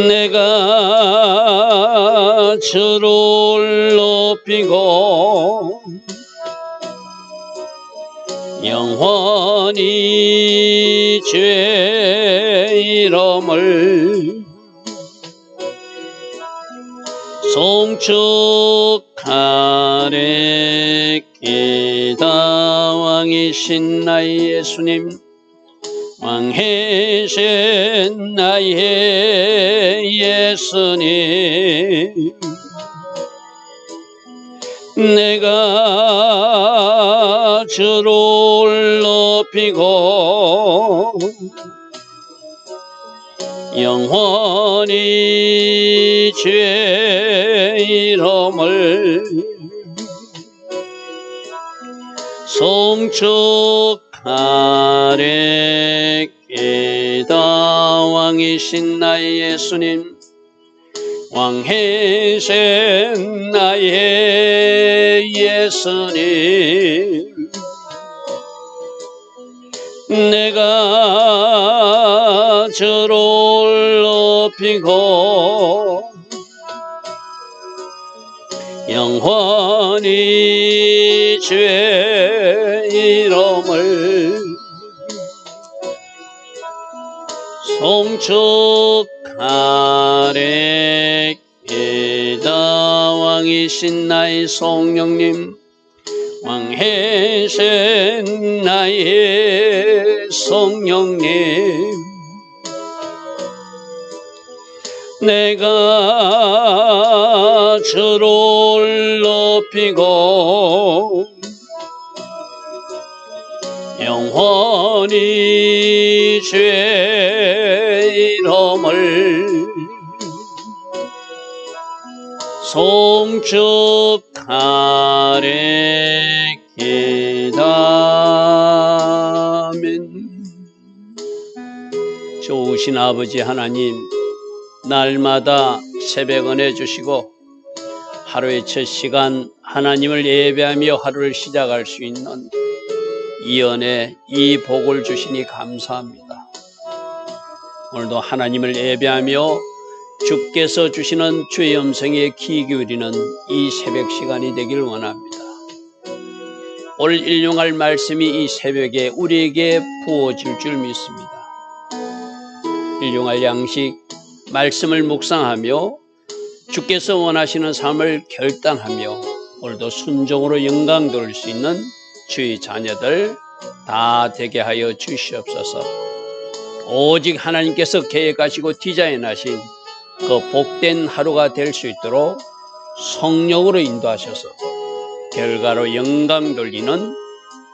내가 주를 높이고 영원히 주의 이름을 송축하리이다. 왕이신 나의 예수님, 왕이신 나의 예수님, 내가 주를 높이고 영원히 주의 이름을 송축하리이다. 왕이신 나의 예수님, 왕이신 나의 예수님, 내가 주를 높이고 영원히 주의 이름을 송축하리이다. 왕이신 나의 성령님, 왕이신 나의 성령님, 내가 주를 높이고 영원히 주의 이름을 송축하리이다. 아멘. 좋으신 아버지 하나님, 날마다 새벽 은혜 주시고 하루의 첫 시간 하나님을 예배하며 하루를 시작할 수 있는 이 은혜, 이 복을 주시니 감사합니다. 오늘도 하나님을 예배하며 주께서 주시는 주의 음성에 귀 기울이는 이 새벽 시간이 되길 원합니다. 오늘 일용할 말씀이 이 새벽에 우리에게 부어질 줄 믿습니다. 일용할 양식, 말씀을 묵상하며 주께서 원하시는 삶을 결단하며 오늘도 순종으로 영광 돌릴 수 있는 주의 자녀들 다 되게 하여 주시옵소서. 오직 하나님께서 계획하시고 디자인하신 그 복된 하루가 될 수 있도록 성령으로 인도하셔서 결과로 영광 돌리는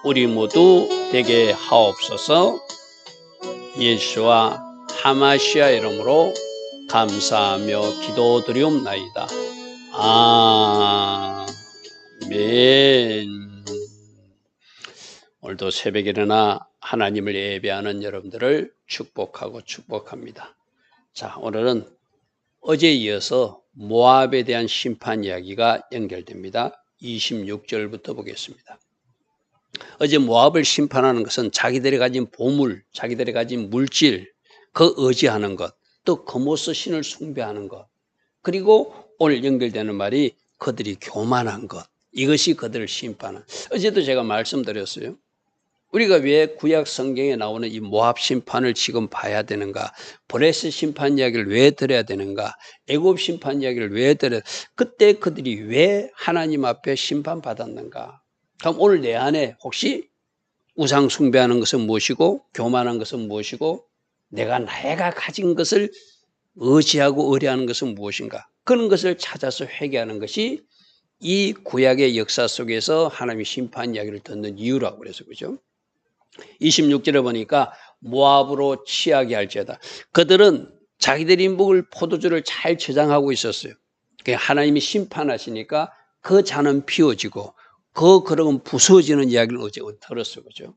우리 모두 되게 하옵소서. 예수와 하마시아 이름으로 감사하며 기도드리옵나이다. 아멘. 오늘도 새벽에 일어나 하나님을 예배하는 여러분들을 축복하고 축복합니다. 자, 오늘은 어제에 이어서 모압에 대한 심판 이야기가 연결됩니다. 26절부터 보겠습니다. 어제 모압을 심판하는 것은 자기들이 가진 보물, 자기들이 가진 물질, 그 의지하는 것, 또 거모스 신을 숭배하는 것, 그리고 오늘 연결되는 말이 그들이 교만한 것, 이것이 그들을 심판한. 어제도 제가 말씀드렸어요. 우리가 왜 구약 성경에 나오는 이 모압 심판을 지금 봐야 되는가, 브레스 심판 이야기를 왜 들어야 되는가, 애굽 심판 이야기를 왜 들어야, 그때 그들이 왜 하나님 앞에 심판받았는가. 그럼 오늘 내 안에 혹시 우상 숭배하는 것은 무엇이고 교만한 것은 무엇이고 내가 가진 것을 의지하고 의뢰하는 것은 무엇인가, 그런 것을 찾아서 회개하는 것이 이 구약의 역사 속에서 하나님의 심판 이야기를 듣는 이유라고 그래서, 그죠? 26절에 보니까 모압으로 취하게 할지어다. 그들은 자기들이 먹을 포도주를 잘 저장하고 있었어요. 하나님이 심판하시니까 그 잔은 비워지고 그 그릇은 부서지는 이야기를 어제 들었어요, 그죠?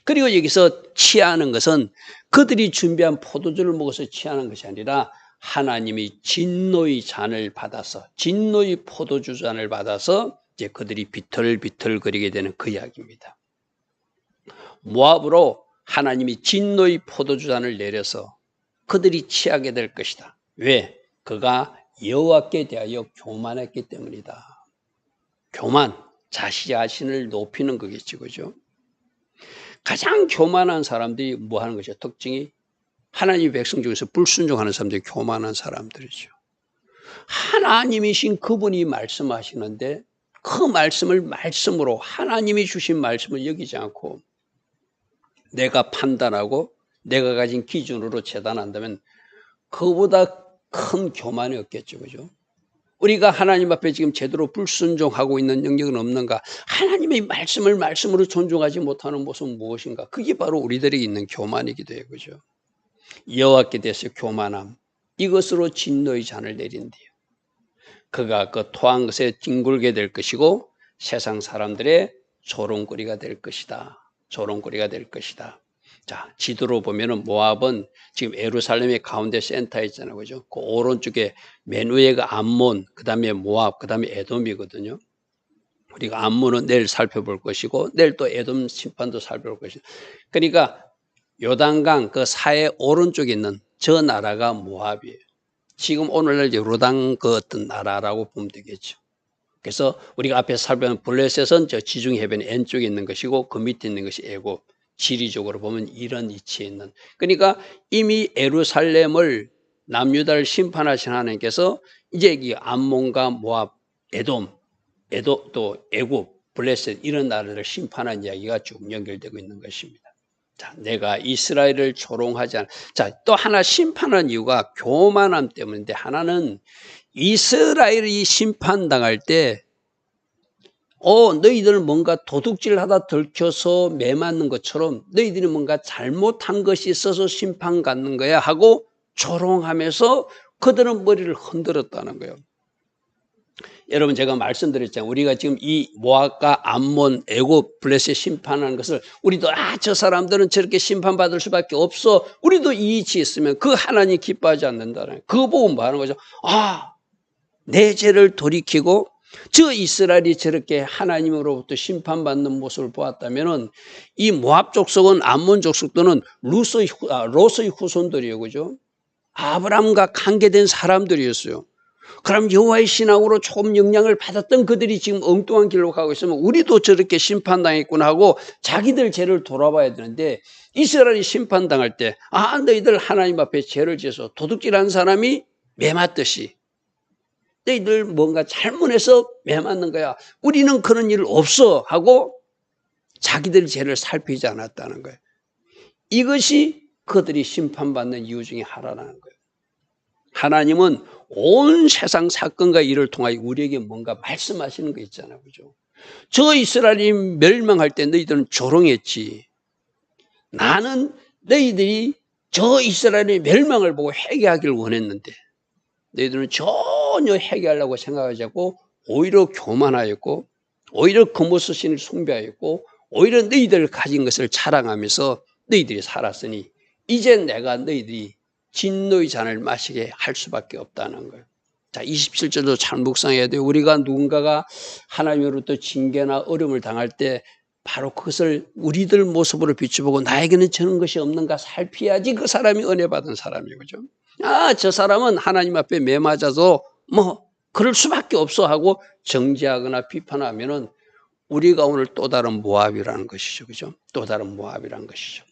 그리고 여기서 취하는 것은 그들이 준비한 포도주를 먹어서 취하는 것이 아니라 하나님이 진노의 잔을 받아서, 진노의 포도주 잔을 받아서 이제 그들이 비틀비틀거리게 되는 그 이야기입니다. 모압으로 하나님이 진노의 포도주잔을 내려서 그들이 취하게 될 것이다. 왜? 그가 여호와께 대하여 교만했기 때문이다. 교만, 자신을 높이는 거겠지, 그죠? 가장 교만한 사람들이 뭐 하는 것이죠? 특징이 하나님의 백성 중에서 불순종하는 사람들이 교만한 사람들이죠. 하나님이신 그분이 말씀하시는데 그 말씀을 말씀으로 하나님이 주신 말씀을 여기지 않고 내가 판단하고 내가 가진 기준으로 재단한다면 그보다 큰 교만이 없겠죠. 그죠? 우리가 하나님 앞에 지금 제대로 불순종하고 있는 영역은 없는가? 하나님의 말씀을 말씀으로 존중하지 못하는 모습은 무엇인가? 그게 바로 우리들에게 있는 교만이기도 해요. 그죠? 여호와께 대해서 교만함. 이것으로 진노의 잔을 내린대요. 그가 그 토한 것에 뒹굴게 될 것이고 세상 사람들의 조롱거리가 될 것이다. 조롱거리가 될 것이다. 자, 지도로 보면은 모압은 지금 예루살렘의 가운데 센터에 있잖아요. 그죠? 그 오른쪽에 맨 위에가 암몬, 그 다음에 모압, 그 다음에 에돔이거든요. 우리가 암몬은 내일 살펴볼 것이고, 내일 또 에돔 심판도 살펴볼 것이다. 그러니까 요단강 그 사해 오른쪽에 있는 저 나라가 모압이에요. 지금 오늘날 요르단 그 어떤 나라라고 보면 되겠죠. 그래서 우리가 앞에 살펴본 블레셋은 저 지중해변 N쪽에 있는 것이고 그 밑에 있는 것이 애굽. 지리적으로 보면 이런 위치에 있는. 그러니까 이미 예루살렘을 남유다를 심판하신 하나님께서 이제 이 암몬과 모압, 에돔 또 애굽, 블레셋 이런 나라를 심판한 이야기가 쭉 연결되고 있는 것입니다. 자, 내가 이스라엘을 조롱하지 않아. 자, 또 하나 심판한 이유가 교만함 때문인데 하나는 이스라엘이 심판당할 때 너희들 뭔가 도둑질하다 들켜서 매 맞는 것처럼 너희들이 뭔가 잘못한 것이 있어서 심판받는 거야 하고 조롱하면서 그들은 머리를 흔들었다는 거예요. 여러분 제가 말씀드렸잖아요. 우리가 지금 이 모압과 암몬, 애굽, 블레셋 심판하는 것을 우리도 저 사람들은 저렇게 심판받을 수밖에 없어. 우리도 이 위치에 있으면 그 하나님 기뻐하지 않는다는 거예요. 그거 보고 뭐 하는 거죠? 내 죄를 돌이키고 저 이스라엘이 저렇게 하나님으로부터 심판받는 모습을 보았다면은 이 모압 족속은 암몬 족속들은 롯의 후손들이에요. 그죠? 아브라함과 관계된 사람들이었어요. 그럼 여호와의 신앙으로 조금 영향을 받았던 그들이 지금 엉뚱한 길로 가고 있으면 우리도 저렇게 심판당했구나 하고 자기들 죄를 돌아봐야 되는데 이스라엘이 심판당할 때 너희들 하나님 앞에 죄를 지어서 도둑질한 사람이 매 맞듯이 너희들 뭔가 잘못해서 매 맞는 거야. 우리는 그런 일 없어 하고 자기들 죄를 살피지 않았다는 거예요. 이것이 그들이 심판받는 이유 중에 하나라는 거예요. 하나님은 온 세상 사건과 일을 통하여 우리에게 뭔가 말씀하시는 거 있잖아요. 그죠? 저 이스라엘이 멸망할 때 너희들은 조롱했지. 나는 너희들이 저 이스라엘의 멸망을 보고 회개하기를 원했는데 너희들은 전혀 회개하려고 생각하지 않고 오히려 교만하였고 오히려 금오스 신을 숭배하였고 오히려 너희들 가진 것을 자랑하면서 너희들이 살았으니 이제 내가 너희들이 진노의 잔을 마시게 할 수밖에 없다는 거예요. 자, 27절도 잘 묵상해야 돼요. 우리가 누군가가 하나님으로부터 징계나 어려움을 당할 때 바로 그것을 우리들 모습으로 비춰보고 나에게는 저런 것이 없는가 살피야지 그 사람이 은혜 받은 사람이에요. 그죠? 저 사람은 하나님 앞에 매맞아서 그럴 수밖에 없어 하고 정죄하거나 비판하면은 우리가 오늘 또 다른 모압이라는 것이죠. 그죠? 또 다른 모압이라는 것이죠.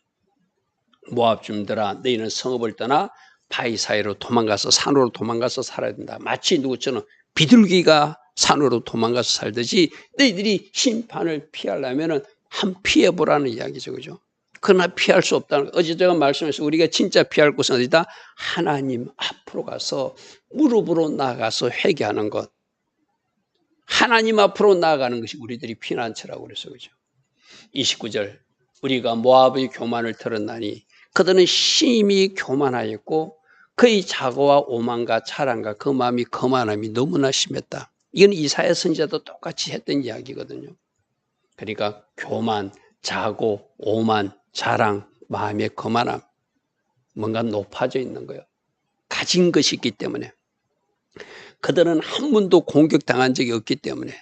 모압 주민들아 너희는 성읍을 떠나 바위 사이로 도망가서 산으로 도망가서 살아야 된다. 마치 누구처럼 비둘기가 산으로 도망가서 살듯이 너희들이 심판을 피하려면 한 피해보라는 이야기죠. 그죠? 그러나 피할 수 없다는 거예요. 어제 제가 말씀해서 우리가 진짜 피할 곳은 어디다? 하나님 앞으로 가서 무릎으로 나가서 회개하는 것. 하나님 앞으로 나아가는 것이 우리들이 피난처라고 그랬어요. 그죠? 29절 우리가 모압의 교만을 들었나니 그들은 심히 교만하였고 그의 자고와 오만과 자랑과 그 마음이 거만함이 너무나 심했다. 이건 이사야 선지자도 똑같이 했던 이야기거든요. 그러니까 교만, 자고, 오만, 자랑, 마음의 거만함 뭔가 높아져 있는 거예요. 가진 것이 있기 때문에 그들은 한 번도 공격당한 적이 없기 때문에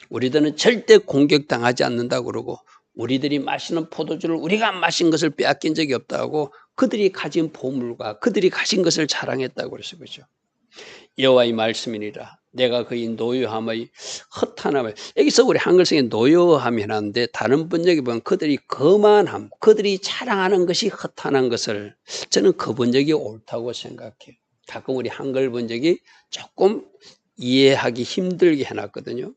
우리들은 절대 공격당하지 않는다고 그러고 우리들이 마시는 포도주를 우리가 마신 것을 빼앗긴 적이 없다고 그들이 가진 보물과 그들이 가진 것을 자랑했다고 그랬어요. 그죠? 여호와의 말씀이니라. 내가 그의 노여함의 허탄함을, 여기서 우리 한글성에 노여함이 해놨는데 다른 번역에 보면 그들이 거만함, 그들이 자랑하는 것이 허탄한 것을, 저는 그 번역이 옳다고 생각해요. 가끔 우리 한글 번역이 조금 이해하기 힘들게 해놨거든요.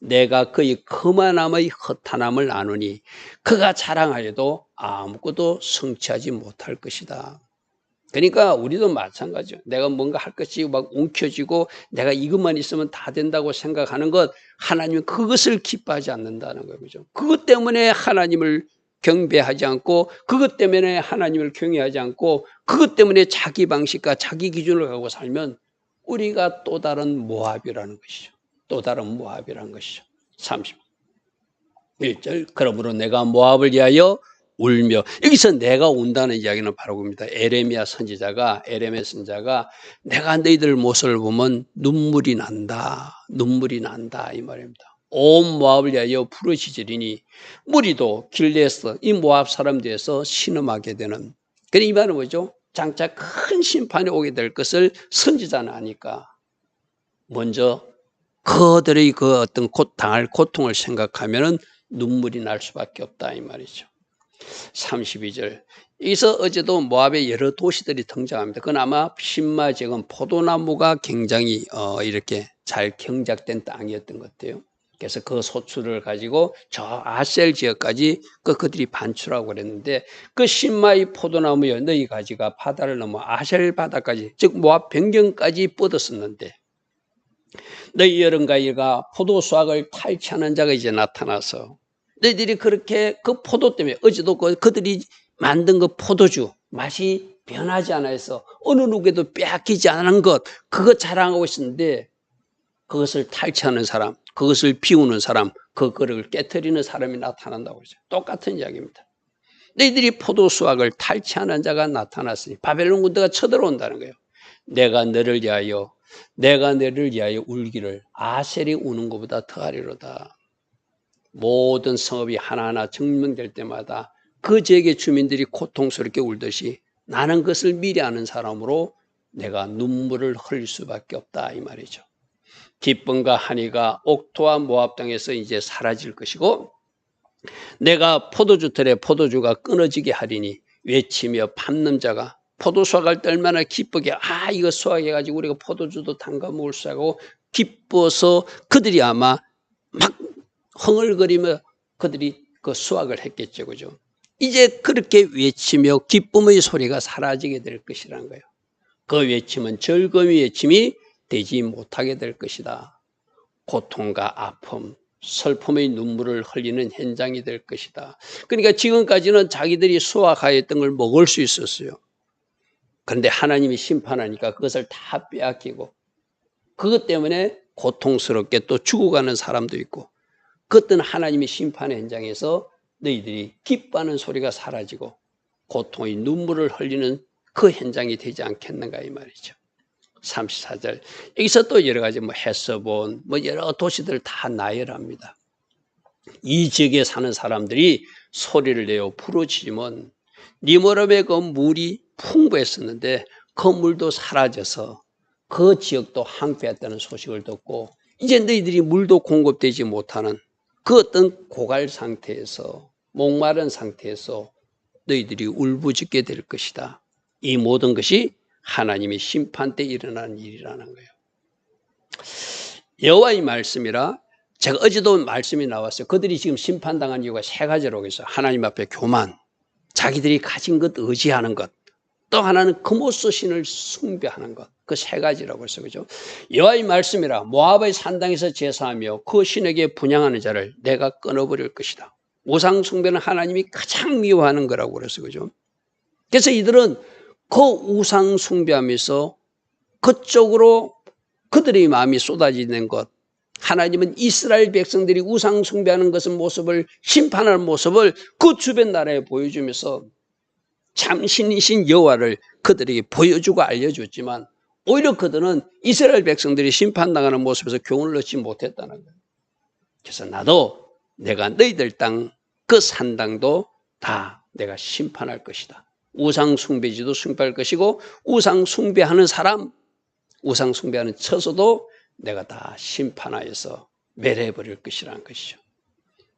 내가 그의 거만함의 허탄함을 아노니 그가 자랑하여도 아무것도 성취하지 못할 것이다. 그러니까 우리도 마찬가지죠. 내가 뭔가 할 것이 막 움켜쥐고 내가 이것만 있으면 다 된다고 생각하는 것, 하나님은 그것을 기뻐하지 않는다는 거예요. 그죠? 그것 때문에 하나님을 경배하지 않고, 그것 때문에 하나님을 경외하지 않고, 그것 때문에 자기 방식과 자기 기준을 가고 살면 우리가 또 다른 모압이라는 것이죠. 또 다른 모압이라는 것이죠. 31절. 그러므로 내가 모압을 위하여 울며, 여기서 내가 운다는 이야기는 바로 그겁니다. 에레미야 선지자가, 에레미야 선지자가 내가 너희들 모습을 보면 눈물이 난다, 눈물이 난다 이 말입니다. 온 모압을 위하여 부르짖으리니 무리도 길르에서 이 모압 사람들에서 신음하게 되는. 그러니까 이 말은 뭐죠? 장차 큰 심판이 오게 될 것을 선지자는 아니까 먼저 그들의 그 어떤 당할 고통을 생각하면은 눈물이 날 수밖에 없다 이 말이죠. 32절. 여기서 어제도 모압의 여러 도시들이 등장합니다. 그건 아마 신마 지역은 포도나무가 굉장히 이렇게 잘 경작된 땅이었던 것 같아요. 그래서 그 소출을 가지고 저 아셀 지역까지 그들이 반출하고 그랬는데, 그 신마의 포도나무의 너희 가지가 바다를 넘어 아셀 바다까지, 즉 모압 변경까지 뻗었었는데, 너희 여름가이가 포도 수확을 탈취하는 자가 이제 나타나서 너희들이 그렇게 그 포도 때문에, 어제도 그들이 만든 그 포도주 맛이 변하지 않아 해서 어느 누구에도 빼앗기지 않은 것, 그거 자랑하고 있었는데 그것을 탈취하는 사람, 그것을 비우는 사람, 그 그릇을 깨트리는 사람이 나타난다고 그러죠. 똑같은 이야기입니다. 너희들이 포도 수확을 탈취하는 자가 나타났으니 바벨론 군대가 쳐들어온다는 거예요. 내가 너를 위하여 울기를 아셀이 우는 것보다 더하리로다. 모든 성읍이 하나하나 증명될 때마다 그 지역의 주민들이 고통스럽게 울듯이 나는 그것을 미리 아는 사람으로 내가 눈물을 흘릴 수밖에 없다 이 말이죠. 기쁨과 한이가 옥토와 모압 땅에서 이제 사라질 것이고, 내가 포도주 틀에 포도주가 끊어지게 하리니 외치며 밟는 자가 포도 수확할 때 얼마나 기쁘게 이거 수확해가지고 우리가 포도주도 담가 먹을 수 있고 기뻐서 그들이 아마 막 흥얼거리며 그들이 그 수확을 했겠죠. 그죠? 이제 그렇게 외치며 기쁨의 소리가 사라지게 될 것이라는 거예요. 그 외침은 절검의 외침이 되지 못하게 될 것이다. 고통과 아픔, 슬픔의 눈물을 흘리는 현장이 될 것이다. 그러니까 지금까지는 자기들이 수확하였던 걸 먹을 수 있었어요. 그런데 하나님이 심판하니까 그것을 다 빼앗기고, 그것 때문에 고통스럽게 또 죽어가는 사람도 있고, 그것은 하나님의 심판의 현장에서 너희들이 기뻐하는 소리가 사라지고 고통의 눈물을 흘리는 그 현장이 되지 않겠는가 이 말이죠. 34절. 여기서 또 여러 가지 헤스본 여러 도시들 다 나열합니다. 이 지역에 사는 사람들이 소리를 내어 부르짖으면 니무름의 그 물이 풍부했었는데 그 물도 사라져서 그 지역도 황폐했다는 소식을 듣고 이제 너희들이 물도 공급되지 못하는 그 어떤 고갈 상태에서, 목마른 상태에서 너희들이 울부짖게 될 것이다. 이 모든 것이 하나님의 심판 때 일어나는 일이라는 거예요. 여호와의 말씀이라, 제가 어제도 말씀이 나왔어요. 그들이 지금 심판당한 이유가 세 가지라고 했어요. 하나님 앞에 교만, 자기들이 가진 것 의지하는 것, 또 하나는 그모스 신을 숭배하는 것. 그 세 가지라고 했어요. 그죠? 여호와의 말씀이라 모압의 산당에서 제사하며 그 신에게 분향하는 자를 내가 끊어버릴 것이다. 우상 숭배는 하나님이 가장 미워하는 거라고 그랬어요. 그죠? 그래서 이들은 그 우상 숭배하면서 그쪽으로 그들의 마음이 쏟아지는 것, 하나님은 이스라엘 백성들이 우상 숭배하는 것의 모습을, 심판하는 모습을 그 주변 나라에 보여주면서 참 신이신 여호와를 그들에게 보여주고 알려줬지만 오히려 그들은 이스라엘 백성들이 심판당하는 모습에서 교훈을 얻지 못했다는 거예요. 그래서 나도 내가 너희들 땅 그 산당도 다 내가 심판할 것이다. 우상 숭배지도 숭배할 것이고 우상 숭배하는 사람, 우상 숭배하는 처소도 내가 다 심판하여서 멸해버릴 것이라는 것이죠.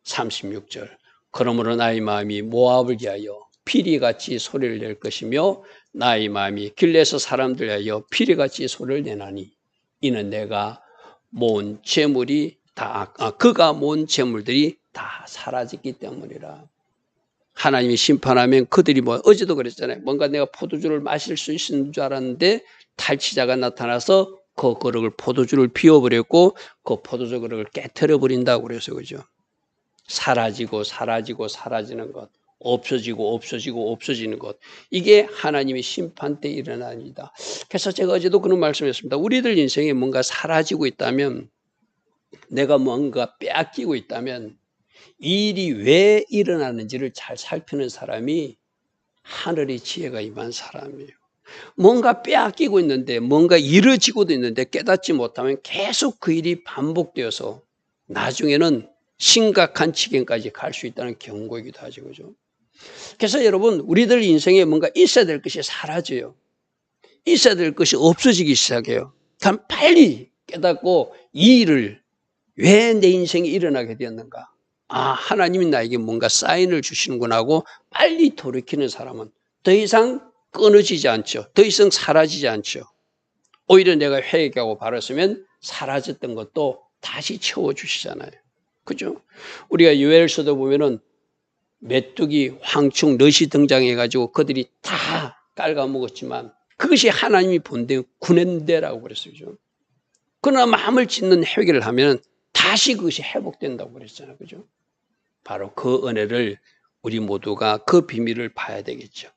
36절 그러므로 나의 마음이 모압을 위하여 피리같이 소리를 낼 것이며 나의 마음이 길레서 사람들 위하여 피리같이 소리를 내나니 이는 내가 모은 재물이 그가 모은 재물들이 다 사라졌기 때문이라. 하나님이 심판하면 그들이 어제도 그랬잖아요. 뭔가 내가 포도주를 마실 수 있는 줄 알았는데 탈취자가 나타나서 그 그릇을 포도주를 비워버렸고 그 포도주 그릇을 깨트려 버린다고 그래서 그죠. 사라지고 사라지는 것, 없어지고 없어지는 것, 이게 하나님의 심판 때 일어나는 일이다. 그래서 제가 어제도 그런 말씀했습니다. 우리들 인생에 뭔가 사라지고 있다면, 내가 뭔가 빼앗기고 있다면 이 일이 왜 일어나는지를 잘 살피는 사람이 하늘의 지혜가 임한 사람이에요. 뭔가 빼앗기고 있는데, 뭔가 이루어지고도 있는데 깨닫지 못하면 계속 그 일이 반복되어서 나중에는 심각한 지경까지 갈 수 있다는 경고이기도 하죠. 그죠? 그래서 여러분, 우리들 인생에 뭔가 있어야 될 것이 사라져요. 있어야 될 것이 없어지기 시작해요. 그럼 빨리 깨닫고 이 일을 왜 내 인생에 일어나게 되었는가? 하나님이 나에게 뭔가 사인을 주시는구나 하고 빨리 돌이키는 사람은 더 이상 끊어지지 않죠. 더 이상 사라지지 않죠. 오히려 내가 회개하고 바랐으면 사라졌던 것도 다시 채워주시잖아요. 그죠? 우리가 요엘서도 보면은 메뚜기, 황충, 넛이 등장해가지고 그들이 다 깔아먹었지만 그것이 하나님이 본데 군엔대라고 그랬어요. 그러나 마음을 짓는 회개를 하면 다시 그것이 회복된다고 그랬잖아요. 그죠? 바로 그 은혜를 우리 모두가 그 비밀을 봐야 되겠죠.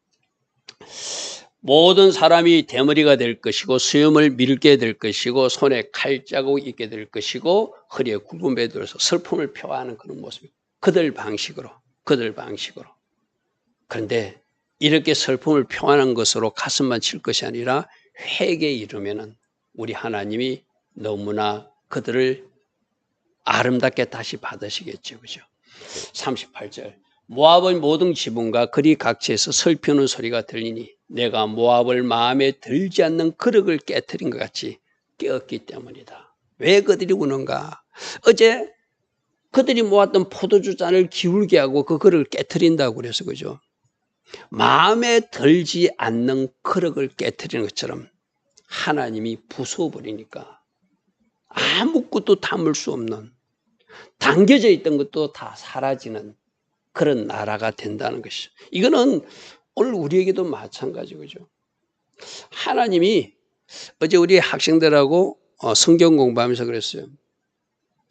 모든 사람이 대머리가 될 것이고 수염을 밀게 될 것이고 손에 칼자국 있게 될 것이고 허리에 굵은 배 들어서 슬픔을 표하는 그런 모습이 그들 방식으로. 그런데 이렇게 슬픔을 표하는 것으로 가슴만 칠 것이 아니라 회개에 이르면은 우리 하나님이 너무나 그들을 아름답게 다시 받으시겠죠. 그죠? 38절 모압의 모든 지붕과 그리 각지에서 슬피우는 소리가 들리니 내가 모압을 마음에 들지 않는 그릇을 깨트린 것 같이 깨었기 때문이다. 왜 그들이 우는가? 어제 그들이 모았던 포도주 잔을 기울게 하고 그 그릇을 깨트린다고 그래서 그죠? 마음에 들지 않는 그릇을 깨트리는 것처럼 하나님이 부숴버리니까 아무것도 담을 수 없는, 담겨져 있던 것도 다 사라지는 그런 나라가 된다는 것이죠. 이거는 오늘 우리에게도 마찬가지죠. 하나님이 어제 우리 학생들하고 성경 공부하면서 그랬어요.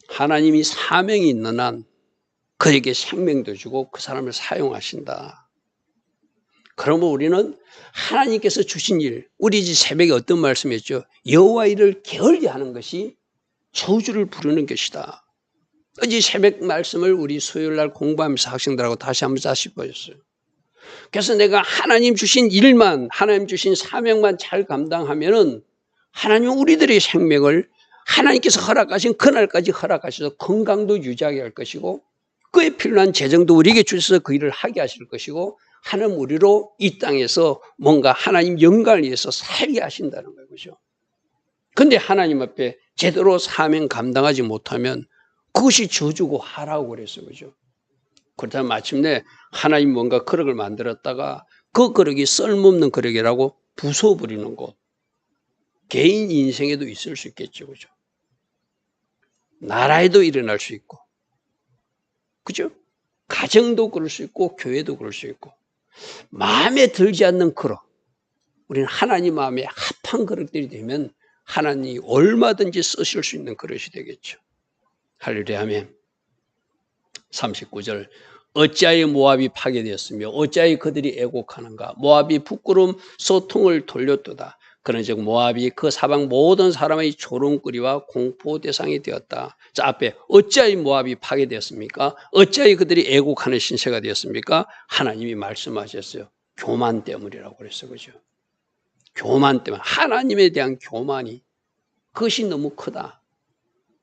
하나님이 사명이 있는 한 그에게 생명도 주고 그 사람을 사용하신다. 그러면 우리는 하나님께서 주신 일, 우리 집 새벽에 어떤 말씀이었죠? 여호와 일을 게을리 하는 것이 저주를 부르는 것이다. 어제 새벽 말씀을 우리 수요일 날 공부하면서 학생들하고 다시 한번 보였어요. 그래서 내가 하나님 주신 일만, 하나님 주신 사명만 잘 감당하면은 하나님은 우리들의 생명을 하나님께서 허락하신 그날까지 허락하셔서 건강도 유지하게 할 것이고 그에 필요한 재정도 우리에게 주셔서 그 일을 하게 하실 것이고 하나님 우리로 이 땅에서 뭔가 하나님 영광을 위해서 살게 하신다는 거죠. 그런데 하나님 앞에 제대로 사명 감당하지 못하면 그것이 저주고 하라고 그랬어요. 그죠? 그렇다면 마침내 하나님 뭔가 그릇을 만들었다가 그 그릇이 쓸모없는 그릇이라고 부숴버리는 것. 개인 인생에도 있을 수 있겠죠. 그죠? 나라에도 일어날 수 있고. 그죠? 가정도 그럴 수 있고 교회도 그럴 수 있고. 마음에 들지 않는 그릇. 우리는 하나님 마음에 합한 그릇들이 되면 하나님이 얼마든지 쓰실 수 있는 그릇이 되겠죠. 할렐루야 아멘. 39절 어찌하여 모압이 파괴되었으며 어찌하여 그들이 애곡하는가. 모압이 부끄러움 소통을 돌렸도다. 그런즉 모압이 그 사방 모든 사람의 조롱거리와 공포 대상이 되었다. 자, 앞에 어찌하여 모압이 파괴되었습니까? 어찌하여 그들이 애곡하는 신세가 되었습니까? 하나님이 말씀하셨어요. 교만 때문이라고 그랬어요. 그죠? 교만 때문에. 하나님에 대한 교만이 그것이 너무 크다.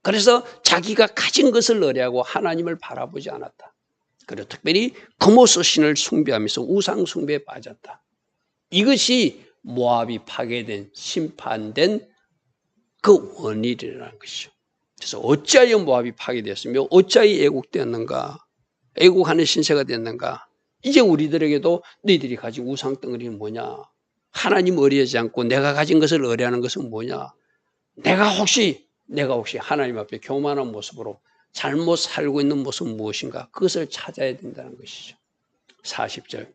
그래서 자기가 가진 것을 얻으려고 하나님을 바라보지 않았다. 그리고 특별히 그모스 신을 숭배하면서 우상 숭배에 빠졌다. 이것이 모압이 파괴된 심판된 그 원인이라는 것이죠. 그래서 어찌하여 모압이 파괴되었으며 어찌하여 애국되었는가? 애국하는 신세가 됐는가? 이제 우리들에게도 너희들이 가진 우상 덩어리는 뭐냐? 하나님 의뢰하지 않고 내가 가진 것을 의뢰하는 것은 뭐냐? 내가 혹시 하나님 앞에 교만한 모습으로 잘못 살고 있는 모습은 무엇인가? 그것을 찾아야 된다는 것이죠. 40절.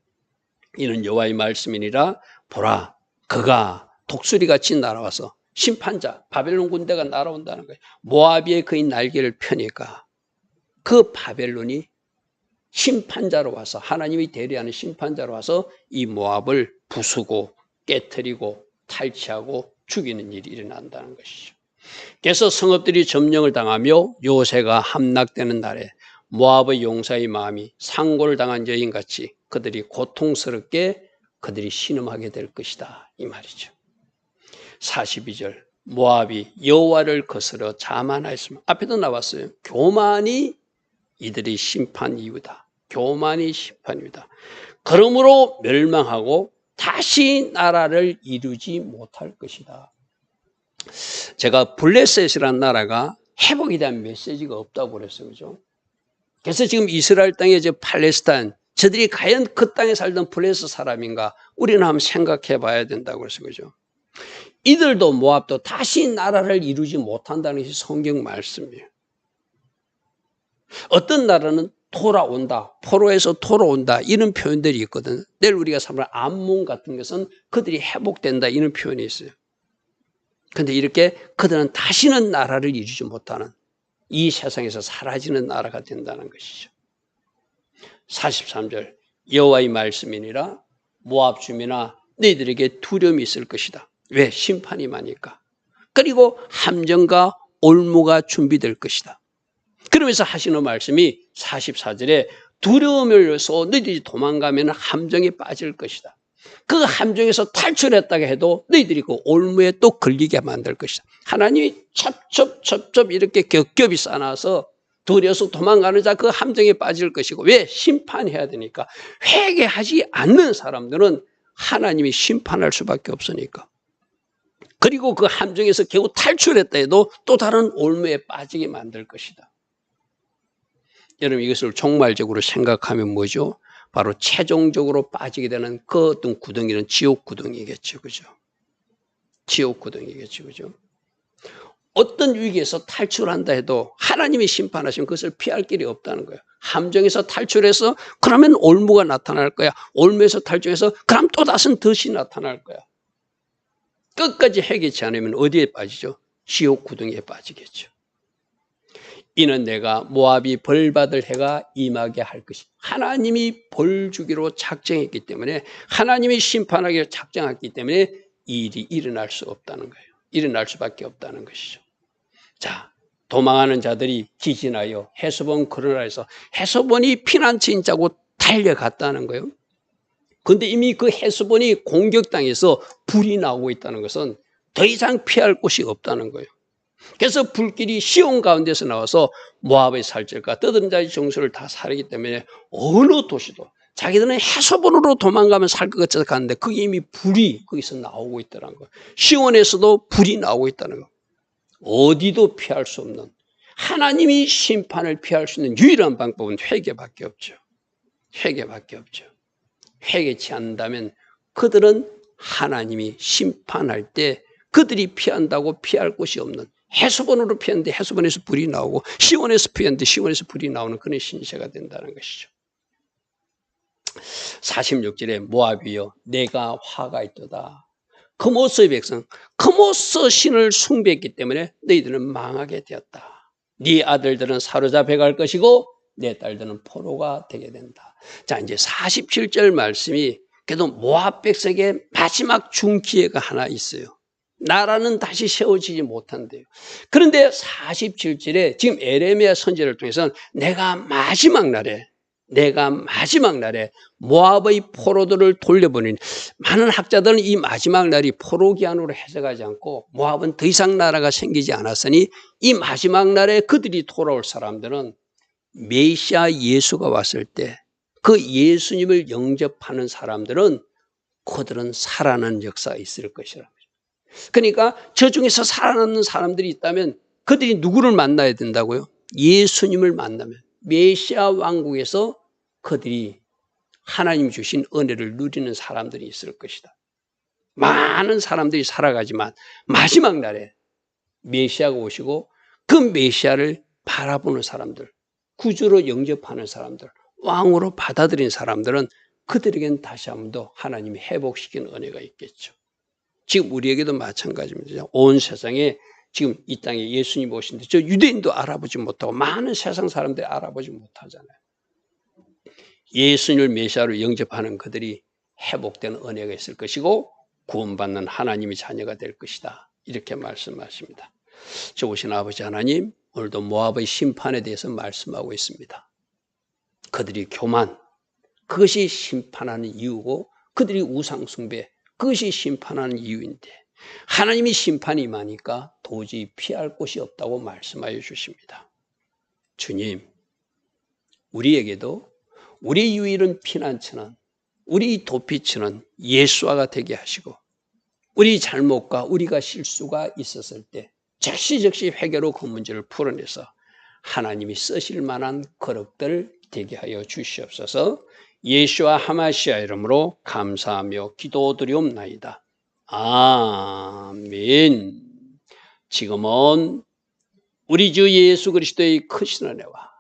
이는 여호와의 말씀이니라. 보라, 그가 독수리같이 날아와서 심판자, 바벨론 군대가 날아온다는 거예요. 모압의 그의 날개를 펴니까 그 바벨론이 심판자로 와서, 하나님이 대리하는 심판자로 와서 이 모압을 부수고 깨트리고 탈취하고 죽이는 일이 일어난다는 것이죠. 그래서 성읍들이 점령을 당하며 요새가 함락되는 날에 모압의 용사의 마음이 상고를 당한 여인같이 그들이 고통스럽게 그들이 신음하게 될 것이다, 이 말이죠. 42절. 모압이 여호와를 거스러 자만하였으며, 앞에도 나왔어요. 교만이 이들의 심판 이유다. 교만이 심판이다. 그러므로 멸망하고 다시 나라를 이루지 못할 것이다. 제가 블레셋이라는 나라가 회복에 대한 메시지가 없다고 그랬어요. 그죠? 그래서 지금 이스라엘 땅에 이제 팔레스타인, 저들이 과연 그 땅에 살던 블레셋 사람인가? 우리는 한번 생각해 봐야 된다고 그랬어요. 그죠? 이들도 모압도 다시 나라를 이루지 못한다는 것이 성경 말씀이에요. 어떤 나라는 돌아온다, 포로에서 돌아온다, 이런 표현들이 있거든. 내일 우리가 사말 암몬 같은 것은 그들이 회복된다, 이런 표현이 있어요. 그런데 이렇게 그들은 다시는 나라를 이루지 못하는, 이 세상에서 사라지는 나라가 된다는 것이죠. 43절. 여호와의 말씀이니라. 모압 주민아, 너희들에게 두려움이 있을 것이다. 왜? 심판이 많으니까. 그리고 함정과 올무가 준비될 것이다. 그러면서 하시는 말씀이 44절에 두려움을서 너희들이 도망가면 함정에 빠질 것이다. 그 함정에서 탈출했다가 해도 너희들이 그 올무에 또 걸리게 만들 것이다. 하나님이 첩첩 이렇게 겹겹이 쌓아서 두려워서 도망가는 자 그 함정에 빠질 것이고, 왜? 심판해야 되니까. 회개하지 않는 사람들은 하나님이 심판할 수밖에 없으니까. 그리고 그 함정에서 겨우 탈출했다 해도 또 다른 올무에 빠지게 만들 것이다. 여러분, 이것을 종말적으로 생각하면 뭐죠? 바로 최종적으로 빠지게 되는 그 어떤 구덩이는 지옥 구덩이겠죠. 그죠? 지옥 구덩이겠죠. 그죠? 어떤 위기에서 탈출한다 해도 하나님이 심판하시면 그것을 피할 길이 없다는 거예요. 함정에서 탈출해서 그러면 올무가 나타날 거야. 올무에서 탈출해서 그럼 또 다른 덫이 나타날 거야. 끝까지 해결치 않으면 어디에 빠지죠? 지옥 구덩이에 빠지겠죠. 이는 내가 모압이 벌받을 해가 임하게 할 것이다. 하나님이 벌 주기로 작정했기 때문에, 하나님이 심판하기로 작정했기 때문에 이 일이 일어날 수 없다는 거예요. 일어날 수밖에 없다는 것이죠. 자, 도망하는 자들이 기진하여 헤스본 그르나에서, 헤스본이 피난처인 자고 달려갔다는 거예요. 그런데 이미 그 헤스본이 공격당해서 불이 나오고 있다는 것은 더 이상 피할 곳이 없다는 거예요. 그래서 불길이 시온 가운데서 나와서 모압의 살절과 떠드는 자의 정수를 다 사르기 때문에 어느 도시도 자기들은 헤스본으로 도망가면 살 것 같아서 갔는데 그게 이미 불이 거기서 나오고 있다는 거예요. 시온에서도 불이 나오고 있다는 거예요. 어디도 피할 수 없는, 하나님이 심판을 피할 수 있는 유일한 방법은 회개밖에 없죠. 회개밖에 없죠. 회개치 않는다면 그들은 하나님이 심판할 때 그들이 피한다고 피할 곳이 없는, 헤스본으로 피했는데 헤스본에서 불이 나오고, 시온에서 피했는데 시온에서 불이 나오는 그런 신세가 된다는 것이죠. 46절에 모압이여 내가 화가 있도다. 그모스의 백성, 그모스 신을 숭배했기 때문에 너희들은 망하게 되었다. 네 아들들은 사로잡혀 갈 것이고 내 딸들은 포로가 되게 된다. 자, 이제 47절 말씀이 그래도 모압 백성에게 마지막 중기회가 하나 있어요. 나라는 다시 세워지지 못한대요. 그런데 47절에 지금 에레미야 선지자를 통해서는 내가 마지막 날에 모압의 포로들을 돌려보내니, 많은 학자들은 이 마지막 날이 포로기한으로 해석하지 않고 모압은 더 이상 나라가 생기지 않았으니 이 마지막 날에 그들이 돌아올 사람들은 메시아 예수가 왔을 때 그 예수님을 영접하는 사람들은 그들은 살아나는 역사가 있을 것이라고. 그러니까 저 중에서 살아남는 사람들이 있다면 그들이 누구를 만나야 된다고요? 예수님을 만나면 메시아 왕국에서 그들이 하나님 주신 은혜를 누리는 사람들이 있을 것이다. 많은 사람들이 살아가지만 마지막 날에 메시아가 오시고 그 메시아를 바라보는 사람들, 구주로 영접하는 사람들, 왕으로 받아들인 사람들은 그들에겐 다시 한 번 더 하나님이 회복시키는 은혜가 있겠죠. 지금 우리에게도 마찬가지입니다. 온 세상에 지금 이 땅에 예수님 오신데 저 유대인도 알아보지 못하고 많은 세상 사람들이 알아보지 못하잖아요. 예수님을 메시아로 영접하는 그들이 회복되는 은혜가 있을 것이고 구원받는 하나님의 자녀가 될 것이다. 이렇게 말씀하십니다. 좋으신 아버지 하나님, 오늘도 모압의 심판에 대해서 말씀하고 있습니다. 그들이 교만, 그것이 심판하는 이유고 그들이 우상숭배, 그것이 심판하는 이유인데 하나님이 심판이 임하니까 도저히 피할 곳이 없다고 말씀하여 주십니다. 주님, 우리에게도 우리 유일한 피난처는 우리 도피처는 예수와가 되게 하시고 우리 잘못과 우리가 실수가 있었을 때 즉시 회개로 그 문제를 풀어내서 하나님이 쓰실 만한 거룩들 되게 하여 주시옵소서. 예수와 하마시아 이름으로 감사하며 기도드리옵나이다. 아멘. 지금은 우리 주 예수 그리스도의 크신 은혜와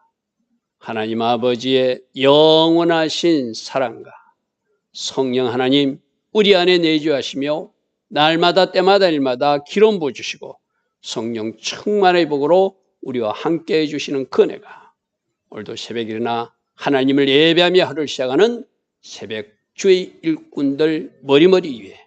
하나님 아버지의 영원하신 사랑과 성령 하나님 우리 안에 내주하시며 날마다 때마다 일마다 기름 부어주시고 성령 충만의 복으로 우리와 함께 해주시는 그 은혜가 오늘도 새벽 일어나 하나님을 예배하며 하루를 시작하는 새벽 주의 일꾼들 머리머리 위에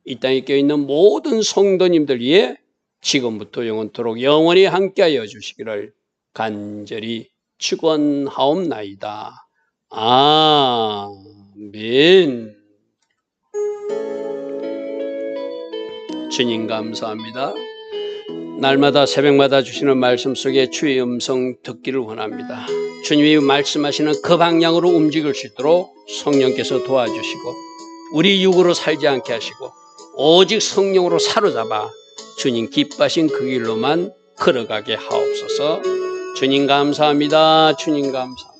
이 땅에 껴있는 모든 성도님들 위에 지금부터 영원토록 영원히 함께하여 주시기를 간절히 축원하옵나이다. 아멘. 주님 감사합니다. 날마다 새벽마다 주시는 말씀 속에 주의 음성 듣기를 원합니다. 주님이 말씀하시는 그 방향으로 움직일 수 있도록 성령께서 도와주시고 우리 육으로 살지 않게 하시고 오직 성령으로 사로잡아 주님 기뻐하신 그 길로만 걸어가게 하옵소서. 주님 감사합니다. 주님 감사합니다.